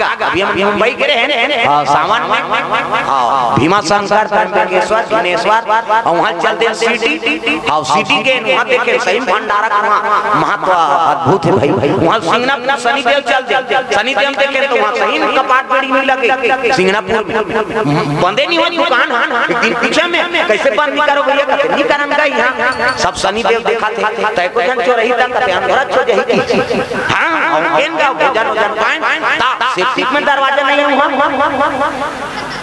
अभी हम मुंबई के रहे सावन में भीमा शंकर त्र्यंबकेश्वर गणेश्वर और वहाँ चलते सिटी और सिटी के वहाँ देखे सही भंडारा वहाँ महत्व अद्भुत है भाई। वहाँ सिंगनापुर शनिदेव चलते शनिदेव देखे तो वहाँ सही कपाट बड़ी नहीं लगे सिंगनापुर में बंदे नहीं हुई दुकान एक दिन पीछे में कैसे बंद नहीं करो भैया कहते नहीं करेंगे यहाँ सब शनिदेव देखा थे तय को जन चोरही तक कहते अंधेरा चो जही हाँ और इनका भोजन भोजन पाएं सेफ्टी में दरवाजा नहीं है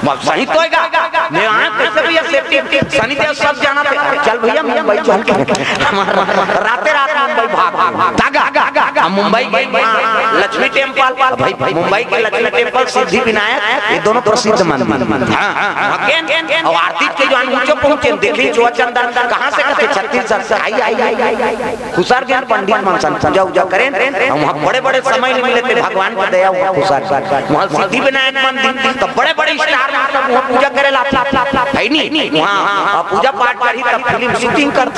वहाँ सही तो मैं वहाँ कैसे भैया सेफ्टी शनिदेव सब जाना चल भैया मुंबई चल राते रात मुंबई भाग मुंबई लक्ष्मी टेम्पल भाई मुंबई के लक्ष्मी टेम्पल सिद्धि विनायक ये दोनों प्रसिद्ध मंदिर और आरती के जो नीचे पहुंचे देखिए जो चंदन कहाँ से करते छत्तीसगढ़ से आई खुशार ज्ञान पंडित मनसन पूजा उजा करें वहाँ बड़े बड़े समय मिले थे भगवान की दया हुआ खुशार वहाँ सिद्धि विनायक मंदिर तो बड़े बड़े स्टार वहाँ पूजा करे है नहीं वहाँ पूजा पाठ करी तब फिल्म शूटिंग कर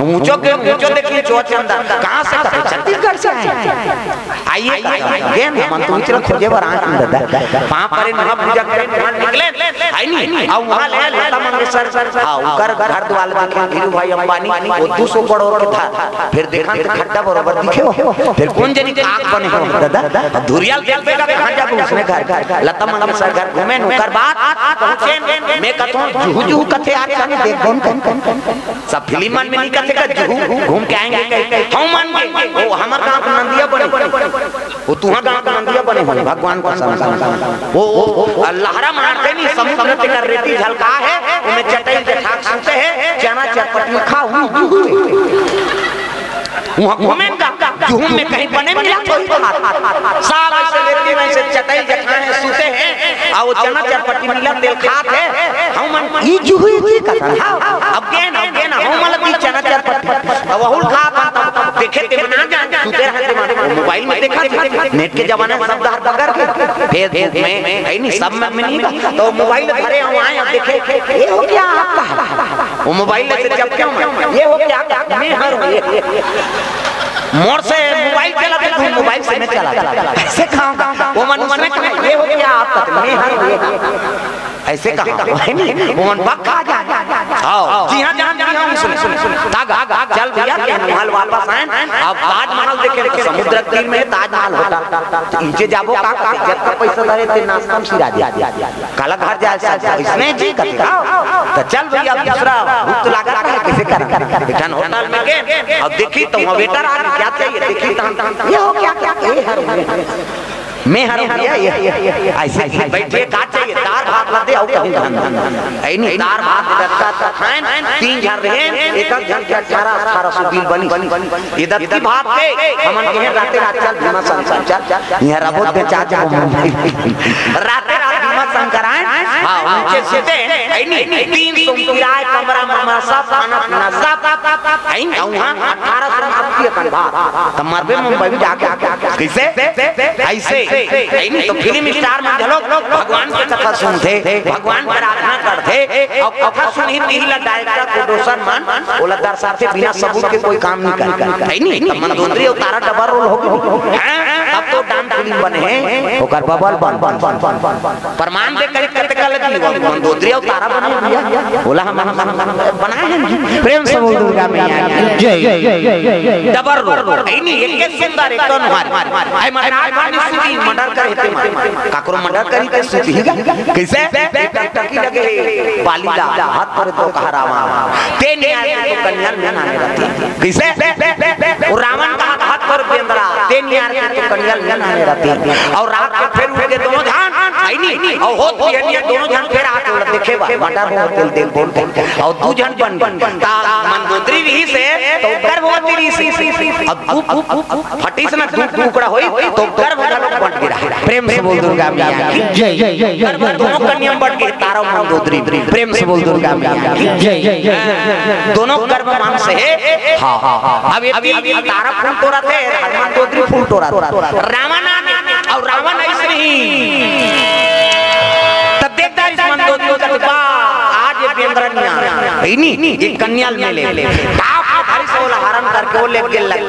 ऊंचो के ऊंचो देखिए जो चंदन कहाँ से करते छत्तीसगढ़ से आइए आइए मन तो इतना खोजे बर आंख दादा वहाँ पर वहाँ पूजा करे वहाँ निकले है नहीं और वहाँ ले लता मंगेशकर हाँ उनका घर द्वार देखे धीरू भाई अंबानी वो 200 करोड़ के था फिर देखा तो खड्डा बराबर दिखे हो फिर कौन जनी आँख बने हो दादा धुरियाल देखते का कहाँ जाके उसने घर लता मंगेशकर घर घूमे नौकर बात पहुंचे मैं कहता हूँ जुहू कथे आ रहे देख कौन सब फिल्म में नहीं कथे का जुहू घूम के आएंगे हम मान वो हमार गांव का नंदिया बने वो तुहा गांव का नंदिया बने हो भगवान को वो लहरा मारते नहीं समुद्र पे कर रेती झलका है उनमें चटाई पे ठाक सुनते हैं चना चटपटी खाओ घूमेंगा जुहू में कहीं बने मिला कोई साल ऐसे लेते वैसे चटाई जखाने सूते हैं और चना चटपटी मिला तेल खाते हैं हम ई जुहू की कथा अब के ना हम मतलब चना चटपटी अब वहुल खा देखे थे ना जान सूते रहते मोबाइल में देखा नेट के जमाने में सब दहर कर फेसबुक में है नहीं सब में नहीं तो मोबाइल धरे हम आए अब देखे ये हो क्या आपका वो मोबाइल से जब क्यों ये हो क्या मैं हर मोर से मोबाइल चलाते थे मोबाइल से मैं चला ऐसे खाऊंगा वो मन में ये हो क्या आपका मैं हर ऐसे कहा है नहीं वो मन बक खा जा आओ जी हां जान सुन तागा चल भैया महल वापस आए अब ताजमहल देखे समुद्र तीर में ताजमहल होता नीचे जाबो का जब पैसा धरे थे नाश्ता में सिरा दिया काला घर जाए इसने जी कहता तो चल भैया दूसरा भूख लगा है कैसे कर बेटा होटल में गए अब देखी तो वहां वेटर आ क्या चाहिए देखी तो ये हो क्या ये हर मैं हर ऐसे बैठे का चाहिए दार भात ला दे और कहीं ऐ नहीं दार भात दत्ता तो खाएं 3 जन रहे एक जन के 1800 बिल बनी ये दत्ती भात पे हमन के राते रात चल भीमा शंकर चल यहां रबोत पे चाचा राते रात भीमा शंकर आए हां नीचे सीधे ऐ नहीं 300 किराए कमरा में सब खाना पीना सब ऐ वहां 1800 रुपया का भात त मरबे मुंबई में जाके कैसे ऐसे नहीं तो फिल्म स्टार में झलक भगवान की कथा सुनते भगवान की आराधना करते और कथा सुनी तीला डायरेक्टर प्रोड्यूसर मान बोला दर्शाते बिना सबूत के कोई काम नहीं करता है नहीं मंदोदरी उतारा डबल रोल हो अब तो डांस फिल्म बने हैं ओकर बबल बन प्रमाण दे कर करते कर लगी मंदोदरी उतारा बने बोला हम बनाए हैं प्रेम से बोल दुर्गा मैया जय डबल रोल है नहीं एक सुंदर एक तो हमारे आई महाराज वाली मर्डर करे काकरो मर्डर करी के सुतीगा कैसे टकी लगे पालीला हाथ पर तो कहरावा ते न्याय तो कन्याल में आने रहती कैसे और रावण का हाथ पर बेंद्रा ते न्याय तो कन्याल में आने रहती और रात के फिर उठ के दोनों जान आई नहीं और होत ये दोनों जन फिर आके देखे मर्डर हो तेल बोल और दो जन बन ता मंदोदरी रही से तो गर्भवती रही अब फटी से ना टुकड़ा होई तो गर्भ बन गिरा प्रेम से बोल दुर्गा मैया जय जय दोनों कन्या बन के तारा मंदोदरी प्रेम से बोल दुर्गा मैया जय दोनों गर्भ मान से है हां अब ये तारा फूल तोड़ा थे मंदोदरी फूल तोड़ा रावण और रावण ऐसे नहीं तब देखता इस मंदोदरी का तो आज ये बेंद्रनिया है नहीं ये कन्याल में ले आप हरी से वो हरण करके वो लेके लग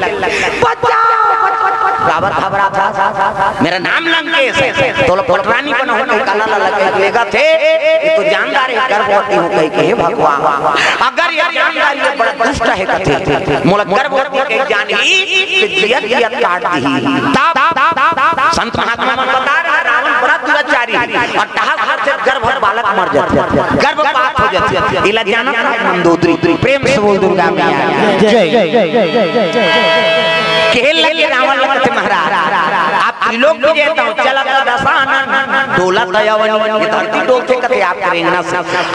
काबर घबरा था, मेरा नाम लंकेश है, तो पटरानी बना हो कहीं काला लगेगा थे, ये तो जानदार है गर्भवती हो कहीं के भगवान, अगर ये जानदार ये बड़ा दुष्ट है कथे, मोला गर्भवती के जान ही जियत काट दी, संत महात्मा मन बता रहे रावण बड़ा दुराचारी और टहल से गर्भवती बालक मर जाते, गर्भपात हो जाते, इला जाना मंदोदरी, प्रेम से बोल दुर्गा मैया जय। खेल लगे रावण लगते महाराज, आप त्रिलोक भी देता हूँ चला दशानन डोला दयावनी, ये धरती डोलते कथे आप करेंगे ना,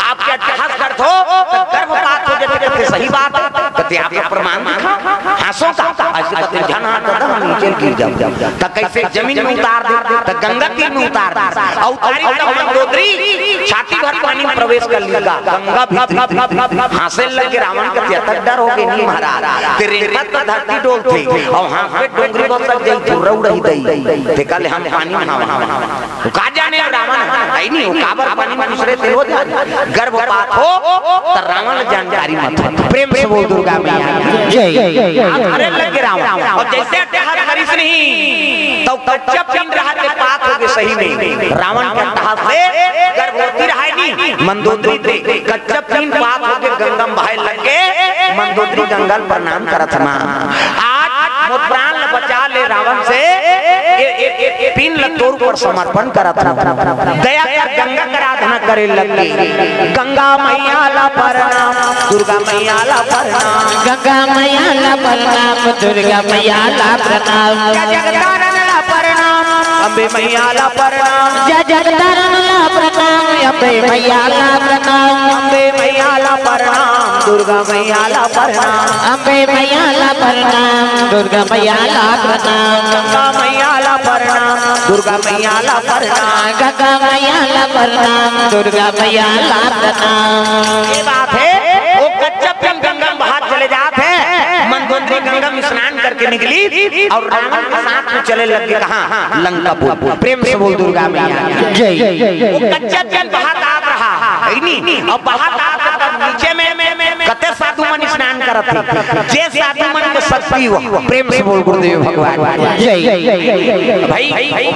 आप क्या टहस कर दो गर्भपात हो जाते कथे सही बात कथे आप प्रमाण दिखा हंसो का ऐसे कथे जन हाथ दे हम नीचे गिर जाओ त कैसे जमीन में उतार दे त गंगा तीर में उतार दे और उतारी त मंदोदरी छाती भर पानी में प्रवेश कर लेगा गंगा भीतर हंसे लगे रावण कथे तक डर हो गए नहीं महाराज तेरे रेखा तो धरती डोलते और हां पे डोंगरी को सब जल तुरौ रही दई ते कल हम पानी में हां का जाने रावण है नहीं वो काबर पानी में दूसरे से हो जाए गर्भपात हो त रावण जानकारी मत प्रेम से बोल दुर्गा मैया जय। अरे लगे रावण और जैसे टहल हरीश नहीं तो कच्चा पिन रहा के पात हो गए सही में रावण के टहल से गर्भवती रहा नहीं मंदोदरी थे कच्चा पिन पात हो के गंगा बहाए लगे मंदोदरी गंगा प्रणाम करत ना आज मोर प्राण बचा ले रावण से पिन लतोर पर समर्पण करत ना दया कर गंगा कर आराधना करे लगे गंगा मैया ला प्रणाम दुर्गा मैया ला प्रणाम गंगा मैया ला प्रणाम दुर्गा मैया ला प्रणाम जगतारण ला प्रणाम अम्बे मैया ला प्रणाम जगतारण ला प्रणाम अम्बे मैया ला प्रणाम अम्बे मैया ला प्रणाम दुर्गा मैया ला प्रणाम अम्बे मैया ला प्रणाम दुर्गा मैया ला प्रणाम गंगा मैया ला प्रणाम दुर्गा मैया ला प्रणाम गंगा मैया ला प्रणाम दुर्गा मैया ला प्रणाम। ये बात है वो कच्चा पिन गंगा में बाहर चले जाते हैं मंदोदरी गंगा में स्नान करके निकली और रावण के साथ में चले लगे कहां लंकापुर प्रेम से बोल दुर्गा मैया जय। वो कच्चा पिन बाहर आ रहा है नहीं और बाहर आ नीचे में कते साधु मन स्नान करत थे जे साधु मन के शक्ति हो प्रेम से बोल गुरुदेव भगवान जय। भाई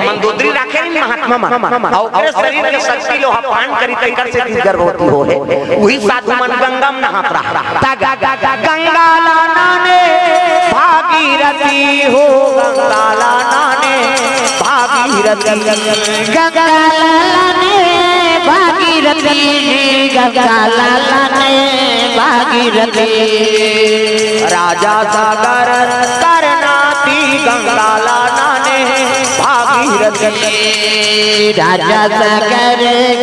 मंदोदरी राखे नहीं महात्मा और शरीर के शक्ति लो पान करी तई कर से गर्भवती हो है वही साधु मन गंगा में नहात रहा गंगा लाना ने भागीरथी हो गंगा लाना ने भागीरथी गंगा लाला ने भागीरथी गंगा लाला ने भागीरथी राजा सागर करनाती गंगा लाना ने भागीरथी राजा सागर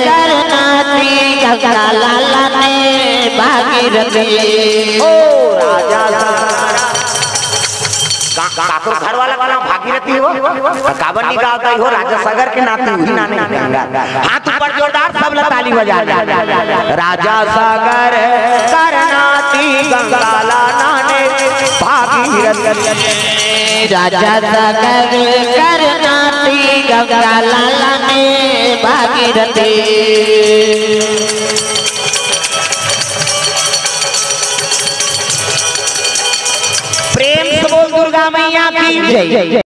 करनाती गंगा लाला ने भागीरथी ओ राजा काकुर घर वाला का नाम भागीरथी हो काबर निकालता हो राजा सागर के नाती हुई नाने हाथ ऊपर जोरदार सब ताली बजा राजा सागर करनाती गंगा लाना ने भागीरथी राजा सागर करनाती गंगा लाला ने भागीरथी प्रेम से बोल दुर्गा मैया की जय।